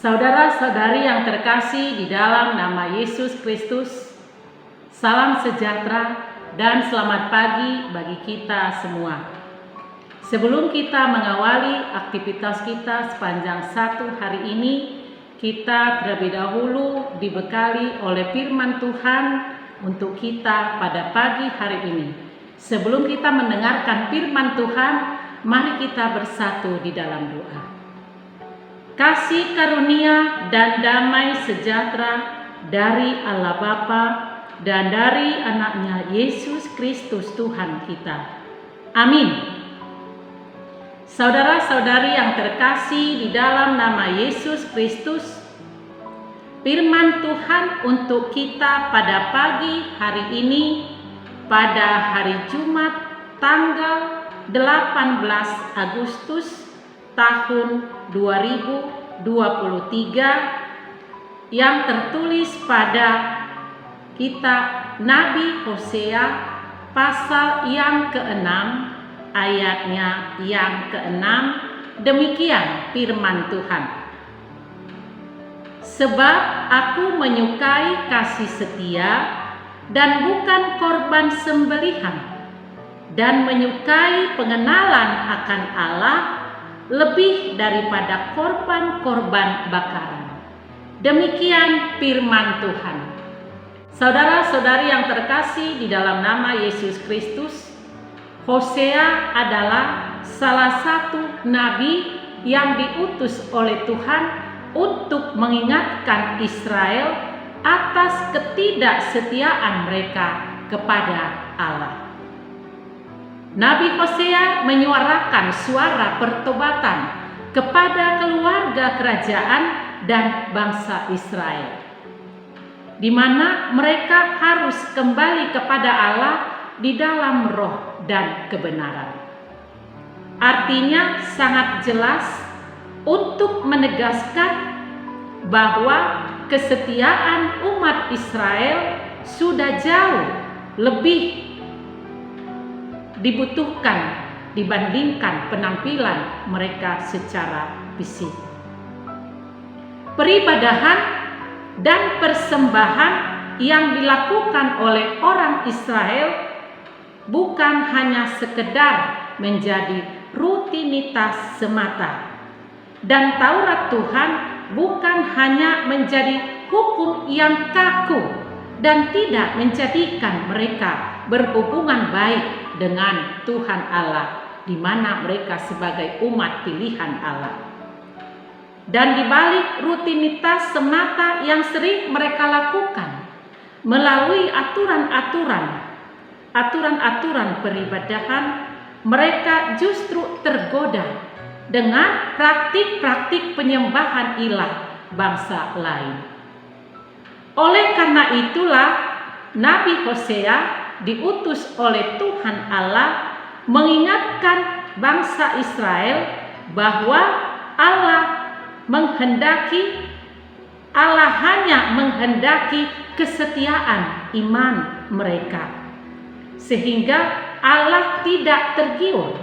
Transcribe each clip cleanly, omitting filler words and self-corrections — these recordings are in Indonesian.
Saudara-saudari yang terkasih di dalam nama Yesus Kristus, salam sejahtera dan selamat pagi bagi kita semua. Sebelum kita mengawali aktivitas kita sepanjang satu hari ini, kita terlebih dahulu dibekali oleh firman Tuhan untuk kita pada pagi hari ini. Sebelum kita mendengarkan firman Tuhan, mari kita bersatu di dalam doa. Kasih karunia dan damai sejahtera dari Allah Bapa dan dari anaknya Yesus Kristus Tuhan kita. Amin. Saudara-saudari yang terkasih di dalam nama Yesus Kristus, firman Tuhan untuk kita pada pagi hari ini, pada hari Jumat tanggal 18 Agustus tahun 2023 yang tertulis pada kitab Nabi Hosea pasal yang ke-6 ayatnya yang ke-6. Demikian firman Tuhan. Sebab aku menyukai kasih setia dan bukan korban sembelihan, dan menyukai pengenalan akan Allah lebih daripada korban-korban bakaran. Demikian firman Tuhan. Saudara-saudari yang terkasih di dalam nama Yesus Kristus, Hosea adalah salah satu nabi yang diutus oleh Tuhan untuk mengingatkan Israel atas ketidaksetiaan mereka kepada Allah. Nabi Hosea menyuarakan suara pertobatan kepada keluarga kerajaan dan bangsa Israel, di mana mereka harus kembali kepada Allah di dalam roh dan kebenaran. Artinya sangat jelas untuk menegaskan bahwa kesetiaan umat Israel sudah jauh lebih dibutuhkan dibandingkan penampilan mereka secara fisik. Peribadahan dan persembahan yang dilakukan oleh orang Israel bukan hanya sekedar menjadi rutinitas semata, dan Taurat Tuhan bukan hanya menjadi hukum yang kaku dan tidak menjadikan mereka berhubungan baik dengan Tuhan Allah, di mana mereka sebagai umat pilihan Allah. Dan di balik rutinitas semata yang sering mereka lakukan melalui aturan-aturan peribadahan, mereka justru tergoda dengan praktik-praktik penyembahan ilah bangsa lain. Oleh karena itulah Nabi Hosea diutus oleh Tuhan Allah mengingatkan bangsa Israel bahwa Allah hanya menghendaki kesetiaan iman mereka, sehingga Allah tidak tergiur.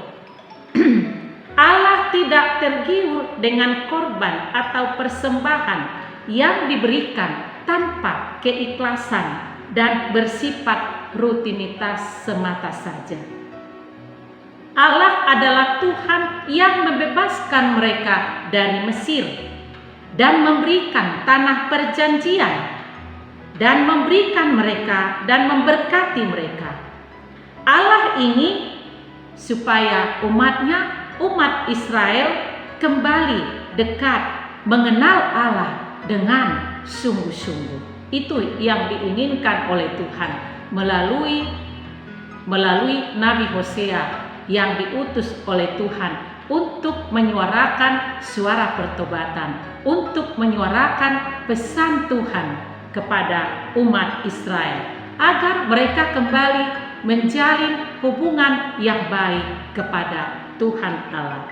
Allah tidak tergiur dengan korban atau persembahan yang diberikan tanpa keikhlasan dan bersifat rutinitas semata saja. Allah adalah Tuhan yang membebaskan mereka dari Mesir dan memberikan tanah perjanjian dan memberikan mereka dan memberkati mereka. Allah ingin supaya umat Israel kembali dekat mengenal Allah dengan sungguh-sungguh. Itu yang diinginkan oleh Tuhan melalui Nabi Hosea yang diutus oleh Tuhan untuk menyuarakan suara pertobatan, untuk menyuarakan pesan Tuhan kepada umat Israel agar mereka kembali menjalin hubungan yang baik kepada Tuhan Allah.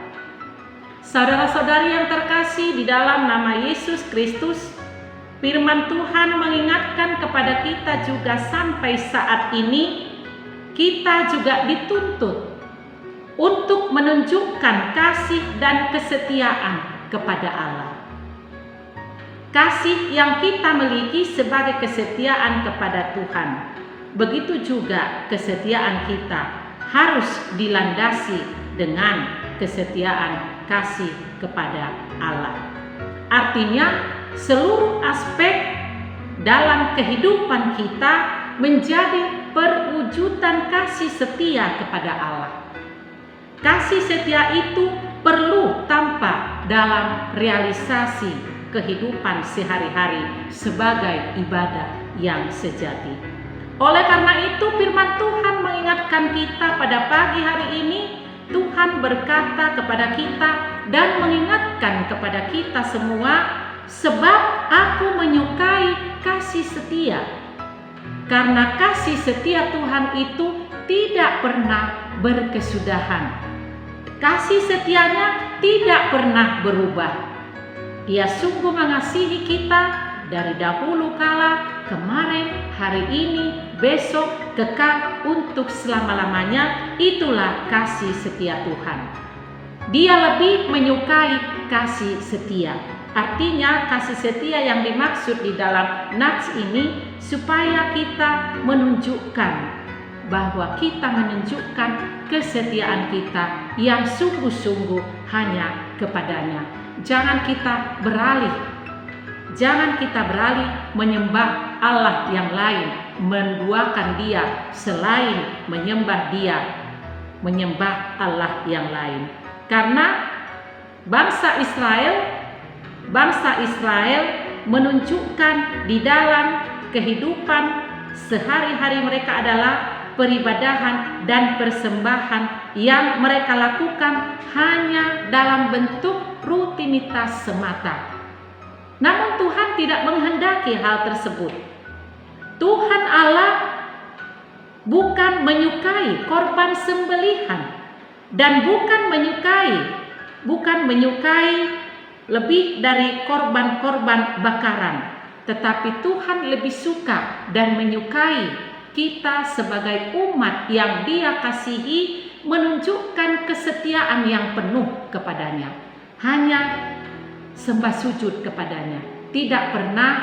Saudara-saudari yang terkasih di dalam nama Yesus Kristus, firman Tuhan mengingatkan kepada kita juga sampai saat ini kita juga dituntut untuk menunjukkan kasih dan kesetiaan kepada Allah. kasih yang kita miliki sebagai kesetiaan kepada Tuhan. Begitu juga kesetiaan kita harus dilandasi dengan kesetiaan kasih kepada Allah. Artinya, seluruh aspek dalam kehidupan kita menjadi perwujudan kasih setia kepada Allah. Kasih setia itu perlu tampak dalam realisasi kehidupan sehari-hari sebagai ibadah yang sejati. Oleh karena itu, firman Tuhan mengingatkan kita pada pagi hari ini. Tuhan berkata kepada kita dan mengingatkan kepada kita semua, sebab aku menyukai kasih setia. Karena kasih setia Tuhan itu tidak pernah berkesudahan. Kasih setianya tidak pernah berubah. Dia sungguh mengasihi kita dari dahulu kala, kemarin, hari ini, besok, kekal untuk selama-lamanya. Itulah kasih setia Tuhan. Dia lebih menyukai kasih setia. Artinya kasih setia yang dimaksud di dalam nats ini supaya kita menunjukkan bahwa kita menunjukkan kesetiaan kita yang sungguh-sungguh hanya kepadanya. Jangan kita beralih menyembah Allah yang lain, menduakan Dia selain menyembah Allah yang lain. Karena bangsa Israel menunjukkan di dalam kehidupan sehari-hari mereka adalah peribadahan dan persembahan yang mereka lakukan hanya dalam bentuk rutinitas semata. Namun Tuhan tidak menghendaki hal tersebut. Tuhan Allah bukan menyukai korban sembelihan dan bukan menyukai lebih dari korban-korban bakaran. Tetapi Tuhan lebih suka dan menyukai kita sebagai umat yang Dia kasihi menunjukkan kesetiaan yang penuh kepadanya. Hanya sembah sujud kepadanya, tidak pernah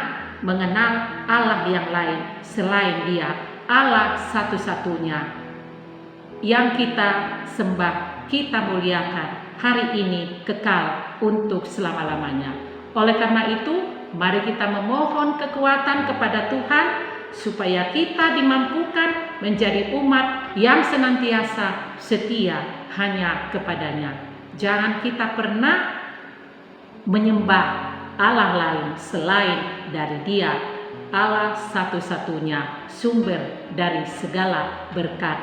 mengenal Allah yang lain selain Dia, Allah satu-satunya yang kita sembah, kita muliakan hari ini, kekal untuk selama-lamanya. Oleh karena itu, mari kita memohon kekuatan kepada Tuhan supaya kita dimampukan menjadi umat yang senantiasa setia hanya kepadanya. Jangan kita pernah menyembah Allah lain selain dari Dia, Allah satu-satunya sumber dari segala berkat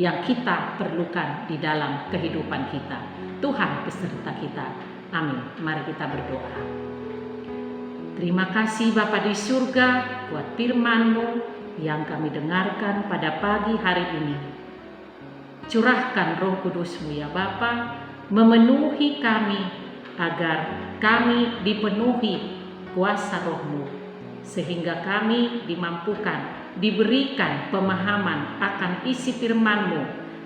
yang kita perlukan di dalam kehidupan kita. Tuhan beserta kita. Amin. Mari kita berdoa. Terima kasih Bapa di surga buat firman-Mu yang kami dengarkan pada pagi hari ini. Curahkan Roh Kudus-Mu ya Bapa, memenuhi kami agar kami dipenuhi kuasa Roh-Mu, sehingga kami dimampukan, diberikan pemahaman akan isi firman-Mu,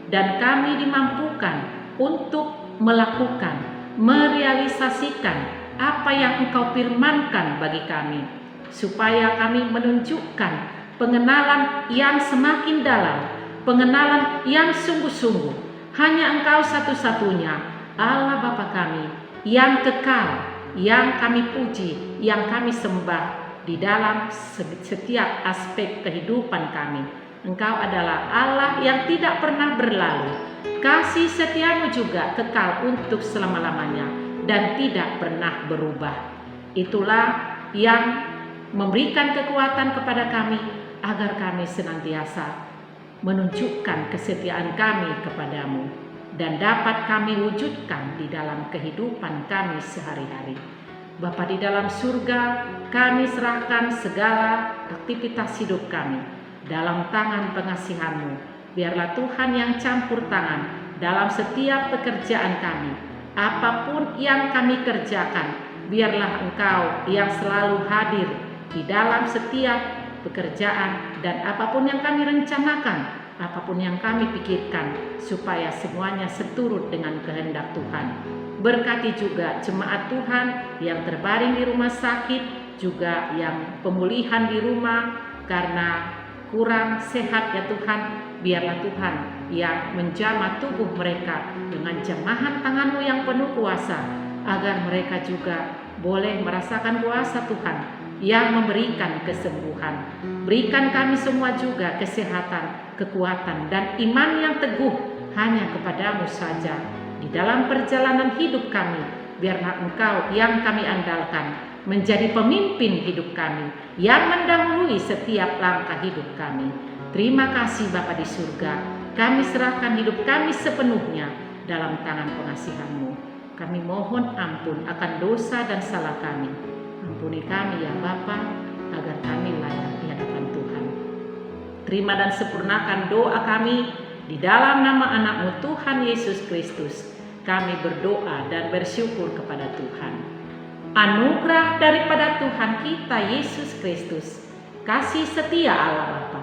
dan kami dimampukan untuk melakukan, merealisasikan apa yang Engkau firmankan bagi kami, supaya kami menunjukkan pengenalan yang semakin dalam, pengenalan yang sungguh-sungguh. Hanya Engkau satu-satunya Allah Bapa kami yang kekal, yang kami puji, yang kami sembah di dalam setiap aspek kehidupan kami. Engkau adalah Allah yang tidak pernah berlalu. Kasih setiamu juga kekal untuk selama-lamanya dan tidak pernah berubah. Itulah yang memberikan kekuatan kepada kami agar kami senantiasa menunjukkan kesetiaan kami kepadamu dan dapat kami wujudkan di dalam kehidupan kami sehari-hari. Bapa di dalam surga, kami serahkan segala aktivitas hidup kami dalam tangan pengasihan-Mu. Biarlah Tuhan yang campur tangan dalam setiap pekerjaan kami. Apapun yang kami kerjakan, biarlah Engkau yang selalu hadir di dalam setiap pekerjaan dan apapun yang kami rencanakan, apapun yang kami pikirkan, supaya semuanya seturut dengan kehendak Tuhan. Berkati juga jemaat Tuhan yang terbaring di rumah sakit, juga yang pemulihan di rumah karena kurang sehat ya Tuhan, biarlah Tuhan yang menjamah tubuh mereka dengan jamahan tangan-Mu yang penuh kuasa, agar mereka juga boleh merasakan kuasa Tuhan yang memberikan kesembuhan. Berikan kami semua juga kesehatan, kekuatan, dan iman yang teguh hanya kepada-Mu saja. Di dalam perjalanan hidup kami, biarlah Engkau yang kami andalkan menjadi pemimpin hidup kami, yang mendahului setiap langkah hidup kami. Terima kasih Bapa di surga, kami serahkan hidup kami sepenuhnya dalam tangan pengasihan-Mu. Kami mohon ampun akan dosa dan salah kami. Ampuni kami ya Bapa, agar kami layak di hadapan Tuhan. Terima dan sempurnakan doa kami di dalam nama anak-Mu Tuhan Yesus Kristus. Kami berdoa dan bersyukur kepada Tuhan. Anugerah daripada Tuhan kita Yesus Kristus, kasih setia Allah Bapa,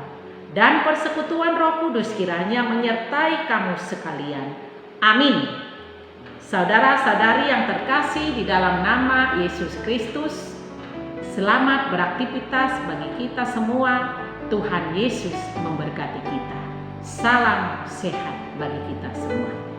dan persekutuan Roh Kudus kiranya menyertai kamu sekalian. Amin. Saudara-saudari yang terkasih di dalam nama Yesus Kristus, selamat beraktivitas bagi kita semua. Tuhan Yesus memberkati kita. Salam sehat bagi kita semua.